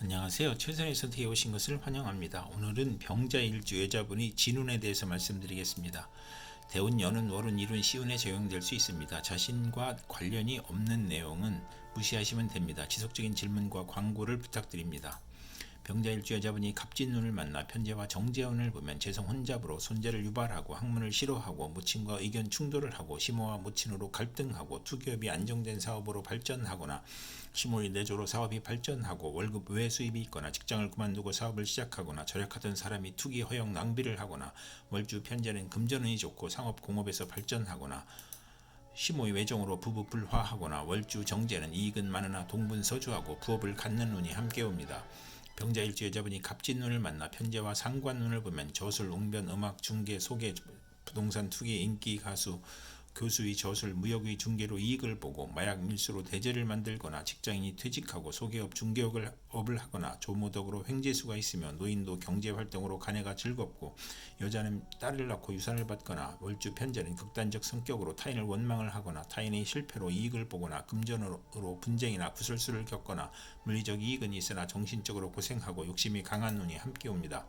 안녕하세요. 최선의 선택에 오신 것을 환영합니다. 오늘은 병자일주 여자분이 진운에 대해서 말씀드리겠습니다. 대운, 연운, 월운, 일운, 시운에 적용될 수 있습니다. 자신과 관련이 없는 내용은 무시하시면 됩니다. 지속적인 질문과 광고를 부탁드립니다. 병자일주 여자분이 갑진운을 만나 편재와 정재운을 보면 재성 혼잡으로 손재를 유발하고 학문을 싫어하고 무친과 의견 충돌을 하고 시모와 무친으로 갈등하고 투기업이 안정된 사업으로 발전하거나 시모의 내조로 사업이 발전하고 월급 외 수입이 있거나 직장을 그만두고 사업을 시작하거나 절약하던 사람이 투기 허용 낭비를 하거나 월주 편재는 금전운이 좋고 상업 공업에서 발전하거나 시모의 외정으로 부부 불화하거나 월주 정제는 이익은 많으나 동분서주하고 부업을 갖는 운이 함께 옵니다. 병자일주 여자분이 갑진운을 만나 편재와 상관운을 보면 저술, 웅변, 음악, 중개, 소개, 부동산 투기, 인기, 가수, 교수의 저술, 무역의 중개로 이익을 보고 마약 밀수로 대제를 만들거나 직장인이 퇴직하고 소개업, 중개업을 하거나 조모덕으로 횡재수가 있으며 노인도 경제활동으로 가내가 즐겁고 여자는 딸을 낳고 유산을 받거나 월주 편재는 극단적 성격으로 타인을 원망을 하거나 타인의 실패로 이익을 보거나 금전으로 분쟁이나 구설수를 겪거나 물리적 이익은 있으나 정신적으로 고생하고 욕심이 강한 운이 함께 옵니다.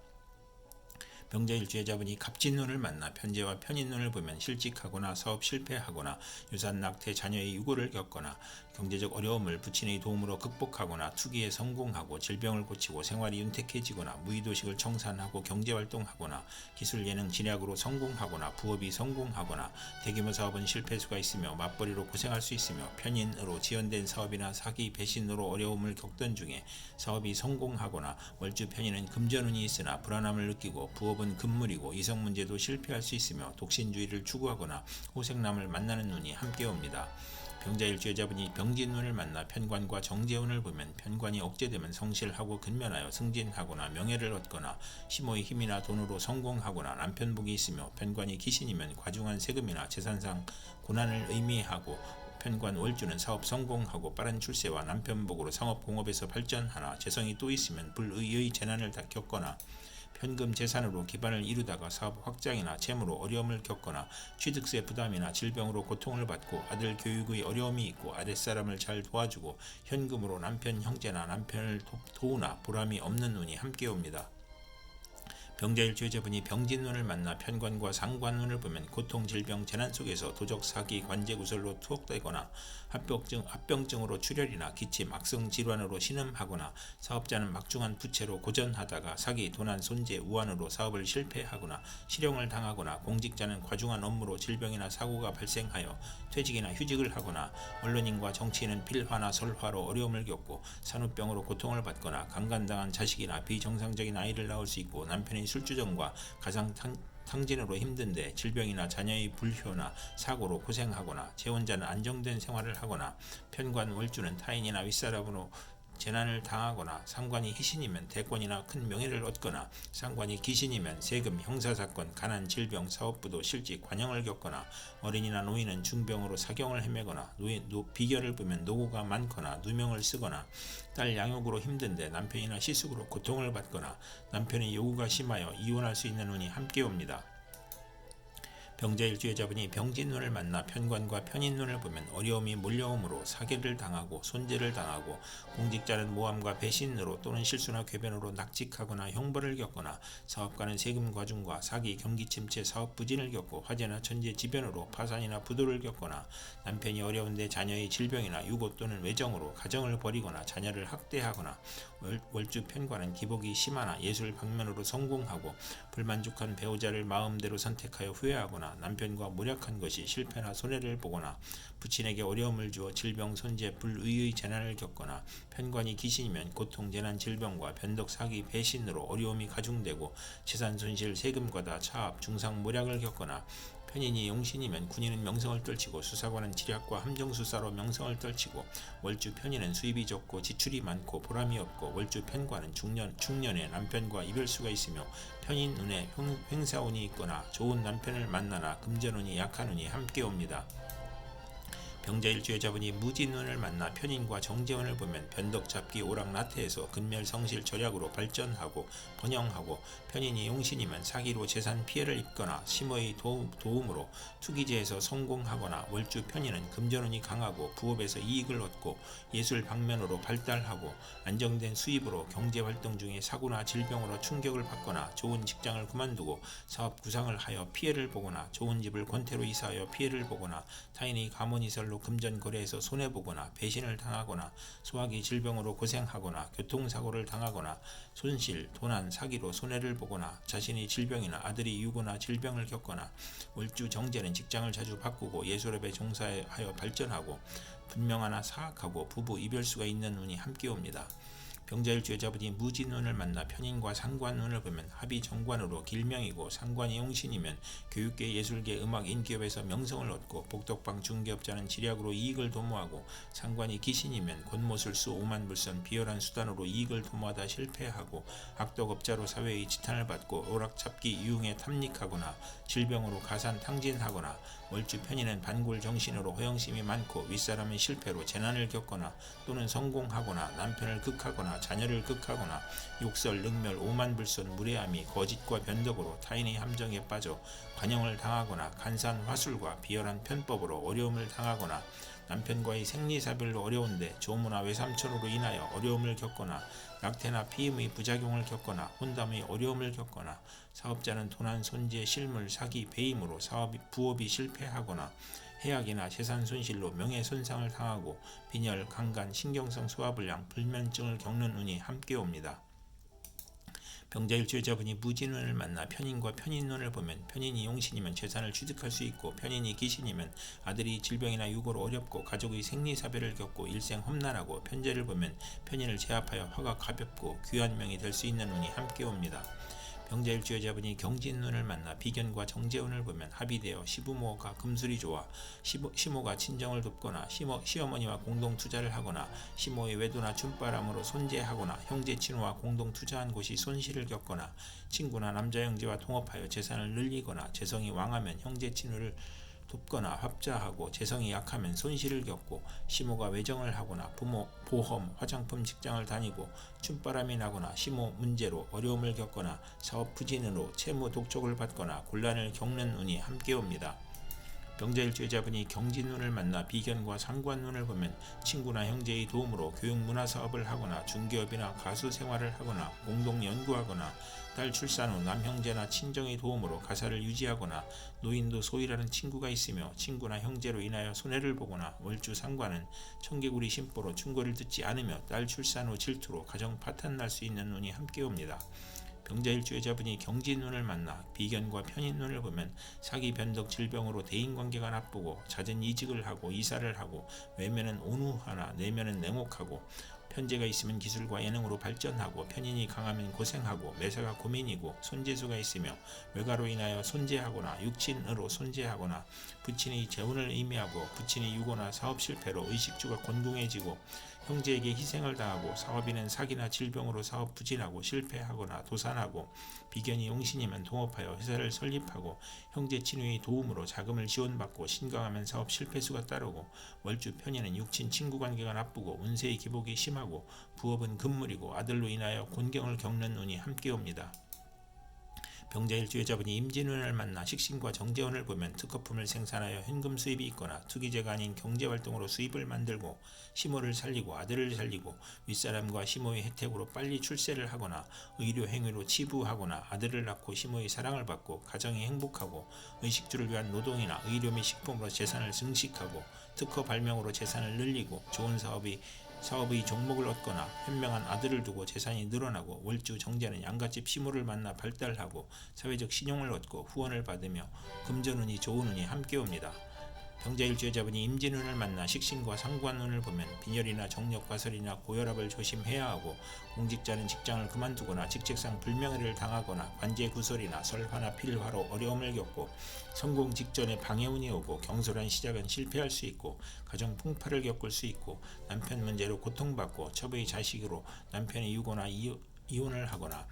병자일주 여자분이 갑진운을 만나 편재와 편인운을 보면 실직하거나 사업 실패하거나 유산 낙태, 자녀의 유고를 겪거나 경제적 어려움을 부친의 도움으로 극복하거나 투기에 성공하고 질병을 고치고 생활이 윤택해지거나 무의도식을 청산하고 경제활동하거나 기술 예능 진학으로 성공하거나 부업이 성공하거나 대규모 사업은 실패수가 있으며 맞벌이로 고생할 수 있으며 편인으로 지연된 사업이나 사기, 배신으로 어려움을 겪던 중에 사업이 성공하거나 월주 편인은 금전운이 있으나 불안함을 느끼고 부업은 금물이고 이성 문제도 실패할 수 있으며 독신주의를 추구하거나 호색남을 만나는 운이 함께 옵니다. 병자일주 여자분이 병진운을 만나 편관과 정재운을 보면 편관이 억제되면 성실하고 근면하여 승진하거나 명예를 얻거나 시모의 힘이나 돈으로 성공하거나 남편복이 있으며 편관이 기신이면 과중한 세금이나 재산상 고난을 의미하고 편관 월주는 사업 성공하고 빠른 출세와 남편복으로 상업공업에서 발전하나 재성이 또 있으면 불의의 재난을 겪거나 현금 재산으로 기반을 이루다가 사업 확장이나 재무로 어려움을 겪거나 취득세 부담이나 질병으로 고통을 받고 아들 교육의 어려움이 있고 아랫사람을 잘 도와주고 현금으로 남편 형제나 남편을 도우나 보람이 없는 운이 함께 옵니다. 병자일주 여자분이 병진운을 만나 편관과 상관운을 보면 고통, 질병, 재난 속에서 도적, 사기, 관제구설로 투옥되거나 합병증으로 출혈이나 기침, 악성 질환으로 신음하거나 사업자는 막중한 부채로 고전하다가 사기, 도난, 손재, 우환으로 사업을 실패하거나 실형을 당하거나 공직자는 과중한 업무로 질병이나 사고가 발생하여 퇴직이나 휴직을 하거나 언론인과 정치인은 필화나 설화로 어려움을 겪고 산후병으로 고통을 받거나 강간당한 자식이나 비정상적인 아이를 낳을 수 있고 남편이 술주정과 가상 탕진으로 힘든데 질병이나 자녀의 불효나 사고로 고생하거나 재혼자는 안정된 생활을 하거나 편관 월주는 타인이나 윗사람으로 재난을 당하거나 상관이 희신이면 대권이나 큰 명예를 얻거나 상관이 기신이면 세금, 형사사건, 가난, 질병, 사업부도 실직, 관형을 겪거나 어린이나 노인은 중병으로 사경을 헤매거나 비결을 보면 노고가 많거나 누명을 쓰거나 딸 양육으로 힘든데 남편이나 시숙으로 고통을 받거나 남편의 요구가 심하여 이혼할 수 있는 운이 함께 옵니다. 병자일주 여자분이 병진운을 만나 편관과 편인운을 보면 어려움이 몰려오므로 사기를 당하고 손재를 당하고 공직자는 모함과 배신으로 또는 실수나 궤변으로 낙직하거나 형벌을 겪거나 사업가는 세금 과중과 사기, 경기 침체, 사업 부진을 겪고 화재나 천재 지변으로 파산이나 부도를 겪거나 남편이 어려운데 자녀의 질병이나 유고 또는 외정으로 가정을 버리거나 자녀를 학대하거나 월주 편관은 기복이 심하나 예술 방면으로 성공하고 불만족한 배우자를 마음대로 선택하여 후회하거나 남편과 모략한 것이 실패나 손해를 보거나 부친에게 어려움을 주어 질병, 손재, 불의의 재난을 겪거나 편관이 기신이면 고통, 재난, 질병과 변덕, 사기, 배신으로 어려움이 가중되고 재산 손실, 세금 과다, 차압, 중상, 모략을 겪거나 편인이 용신이면 군인은 명성을 떨치고 수사관은 지략과 함정수사로 명성을 떨치고 월주 편인은 수입이 적고 지출이 많고 보람이 없고 월주 편관은 중년에 남편과 이별수가 있으며 편인 운에 횡사운이 있거나 좋은 남편을 만나나 금전운이 약한 운이 함께 옵니다. 병자일주 여자분이 무진운을 만나 편인과 정재운을 보면 변덕잡기 오락나태에서 근멸성실 절약으로 발전하고 번영하고, 편인이 용신이면 사기로 재산 피해를 입거나 심호의 도움으로 투기제에서 성공하거나, 월주 편인은 금전운이 강하고 부업에서 이익을 얻고 예술 방면으로 발달하고 안정된 수입으로 경제활동 중에 사고나 질병으로 충격을 받거나, 좋은 직장을 그만두고 사업 구상을 하여 피해를 보거나, 좋은 집을 권태로 이사하여 피해를 보거나, 타인의 가문이설로 금전거래에서 손해보거나, 배신을 당하거나, 소화기 질병으로 고생하거나, 교통사고를 당하거나, 손실, 도난, 사기로 손해를 보거나, 자신의 질병이나 아들이 유고나 질병을 겪거나, 월주 정제는 직장을 자주 바꾸고 예술업에 종사하여 발전하고 분명하나 사악하고 부부 이별수가 있는 운이 함께 옵니다. 병자일주 여자분이 무진운을 만나 편인과 상관운을 보면 합이 정관으로 길명이고, 상관이 용신이면 교육계, 예술계, 음악, 인기업에서 명성을 얻고, 복덕방 중개업자는 지략으로 이익을 도모하고, 상관이 기신이면 권모술수, 오만불선, 비열한 수단으로 이익을 도모하다 실패하고, 악덕업자로 사회의 지탄을 받고 오락잡기 유흥에 탐닉하거나 질병으로 가산탕진하거나, 월주 편인은 반골 정신으로 허영심이 많고 윗사람의 실패로 재난을 겪거나 또는 성공하거나, 남편을 극하거나 자녀를 극하거나, 욕설, 능멸, 오만불선, 무례함이 거짓과 변덕으로 타인의 함정에 빠져 관용을 당하거나, 간산, 화술과 비열한 편법으로 어려움을 당하거나, 남편과의 생리사별로 어려운데 조무나 외삼촌으로 인하여 어려움을 겪거나, 낙태나 피임의 부작용을 겪거나 혼담의 어려움을 겪거나, 사업자는 도난, 손재, 실물, 사기, 배임으로 부업이 실패하거나, 해악이나 재산 손실로 명예손상을 당하고 빈혈, 강간, 신경성 소화불량, 불면증을 겪는 운이 함께 옵니다. 병자일주 여자분이 무진운을 만나 편인과 편인운을 보면, 편인이 용신이면 재산을 취득할 수 있고, 편인이 기신이면 아들이 질병이나 유고로 어렵고 가족의 생리사별을 겪고 일생 험난하고, 편재를 보면 편인을 제압하여 화가 가볍고 귀한 명이 될 수 있는 운이 함께 옵니다. 병자일주 여자분이 경진운을 만나 비견과 정재운을 보면 합이 되어 시부모가 금술이 좋아 시모가 친정을 돕거나, 시어머니와 공동 투자를 하거나, 시모의 외도나 춤바람으로 손재하거나, 형제 친구와 공동 투자한 곳이 손실을 겪거나, 친구나 남자 형제와 통합하여 재산을 늘리거나, 재성이 왕하면 형제 친구를 돕거나 합자하고, 재성이 약하면 손실을 겪고, 시모가 외정을 하거나, 부모, 보험, 화장품 직장을 다니고 춤바람이 나거나, 시모 문제로 어려움을 겪거나, 사업 부진으로 채무 독촉을 받거나 곤란을 겪는 운이 함께 옵니다. 병자일주 여자분이 경진운을 만나 비견과 상관운을 보면, 친구나 형제의 도움으로 교육문화사업을 하거나, 중개업이나 가수 생활을 하거나, 공동 연구하거나, 딸 출산 후 남형제나 친정의 도움으로 가사를 유지하거나, 노인도 소이라는 친구가 있으며 친구나 형제로 인하여 손해를 보거나, 월주 상관은 청개구리 심보로 충고를 듣지 않으며 딸 출산 후 질투로 가정 파탄 날 수 있는 운이 함께 옵니다. 병자일주 여자분이 경진운을 만나 비견과 편인운을 보면, 사기, 변덕, 질병으로 대인관계가 나쁘고 잦은 이직을 하고 이사를 하고, 외면은 온후하나 내면은 냉혹하고, 편재가 있으면 기술과 예능으로 발전하고, 편인이 강하면 고생하고 매사가 고민이고, 손재수가 있으며 외가로 인하여 손재하거나 육친으로 손재하거나, 부친의 재혼을 의미하고 부친의 유고나 사업 실패로 의식주가 곤궁해지고, 형제에게 희생을 당하고, 사업인은 사기나 질병으로 사업 부진하고 실패하거나 도산하고, 비견이 용신이면 동업하여 회사를 설립하고 형제 친구의 도움으로 자금을 지원받고, 신강하면 사업 실패수가 따르고, 월주 편인은 육친 친구 관계가 나쁘고 운세의 기복이 심하고, 부업은 금물이고 아들로 인하여 곤경을 겪는 운이 함께 옵니다. 병자일주 여자분이 임진운을 만나 식신과 정재운을 보면, 특허품을 생산하여 현금 수입이 있거나, 투기제가 아닌 경제활동으로 수입을 만들고 시모를 살리고 아들을 살리고, 윗사람과 시모의 혜택으로 빨리 출세를 하거나, 의료 행위로 치부하거나, 아들을 낳고 시모의 사랑을 받고 가정이 행복하고, 의식주를 위한 노동이나 의료 및 식품으로 재산을 증식하고, 특허 발명으로 재산을 늘리고, 좋은 사업의 종목을 얻거나, 현명한 아들을 두고 재산이 늘어나고, 월주 정제는 양갓집 시모를 만나 발달하고 사회적 신용을 얻고 후원을 받으며 금전운이 좋은 운이 함께 옵니다. 병자일주 여자분이 임진운을 만나 식신과 상관운을 보면, 빈혈이나 정력과설이나 고혈압을 조심해야 하고, 공직자는 직장을 그만두거나 직책상 불명예를 당하거나, 관제구설이나 설화나 필화로 어려움을 겪고, 성공 직전에 방해운이 오고, 경솔한 시작은 실패할 수 있고, 가정 풍파를 겪을 수 있고, 남편 문제로 고통받고 첩의 자식으로 남편의 유고나 이혼을 하거나,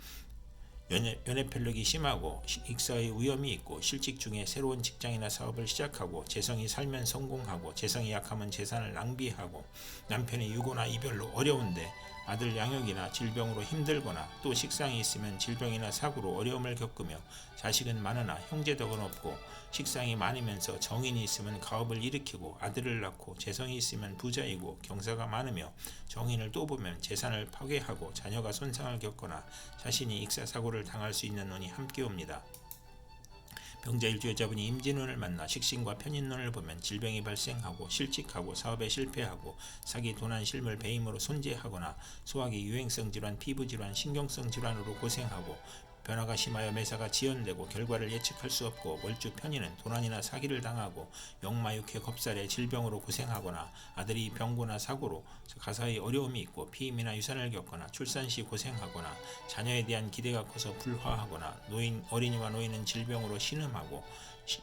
연애편력이 심하고 익사의 위험이 있고 실직 중에 새로운 직장이나 사업을 시작하고 재성이 살면 성공하고 재성이 약하면 재산을 낭비하고 남편의 유고나 이별로 어려운데 아들 양육이나 질병으로 힘들거나 또 식상이 있으면 질병이나 사고로 어려움을 겪으며 자식은 많으나 형제덕은 없고 식상이 많으면서 정인이 있으면 가업을 일으키고 아들을 낳고 재성이 있으면 부자이고 경사가 많으며 정인을 또 보면 재산을 파괴하고 자녀가 손상을 겪거나 자신이 익사사고를 당할 수 있는 운이 함께 옵니다. 병자일주 여자분이 임진운을 만나 식신과 편인운을 보면 질병이 발생하고 실직하고 사업에 실패하고 사기, 도난, 실물, 배임으로 손재하거나 소화기, 유행성 질환, 피부질환, 신경성 질환으로 고생하고 변화가 심하여 매사가 지연되고 결과를 예측할 수 없고 월주 편인은 도난이나 사기를 당하고 역마육회 겁살의 질병으로 고생하거나 아들이 병고나 사고로 가사의 어려움이 있고 피임이나 유산을 겪거나 출산 시 고생하거나 자녀에 대한 기대가 커서 불화하거나 어린이와 노인은 질병으로 신음하고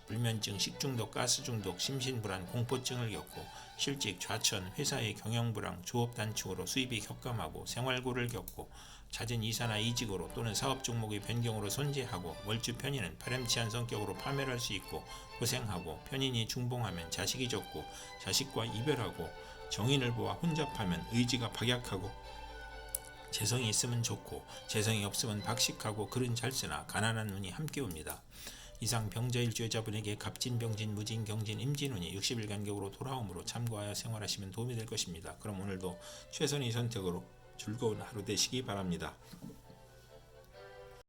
불면증, 식중독, 가스중독, 심신불안, 공포증을 겪고 실직, 좌천, 회사의 경영불황, 조업단축으로 수입이 격감하고 생활고를 겪고 잦은 이사나 이직으로 또는 사업 종목의 변경으로 손재하고 월주 편인은 파렴치한 성격으로 파멸할 수 있고 고생하고 편인이 중봉하면 자식이 적고 자식과 이별하고 정인을 보아 혼잡하면 의지가 박약하고 재성이 있으면 좋고 재성이 없으면 박식하고 글은 잘 쓰나 가난한 운이 함께 옵니다. 이상 병자일주 여자분에게 갑진, 병진, 무진, 경진, 임진운이 60일 간격으로 돌아오므로 참고하여 생활하시면 도움이 될 것입니다. 그럼 오늘도 최선의 선택으로 즐거운 하루 되시기 바랍니다.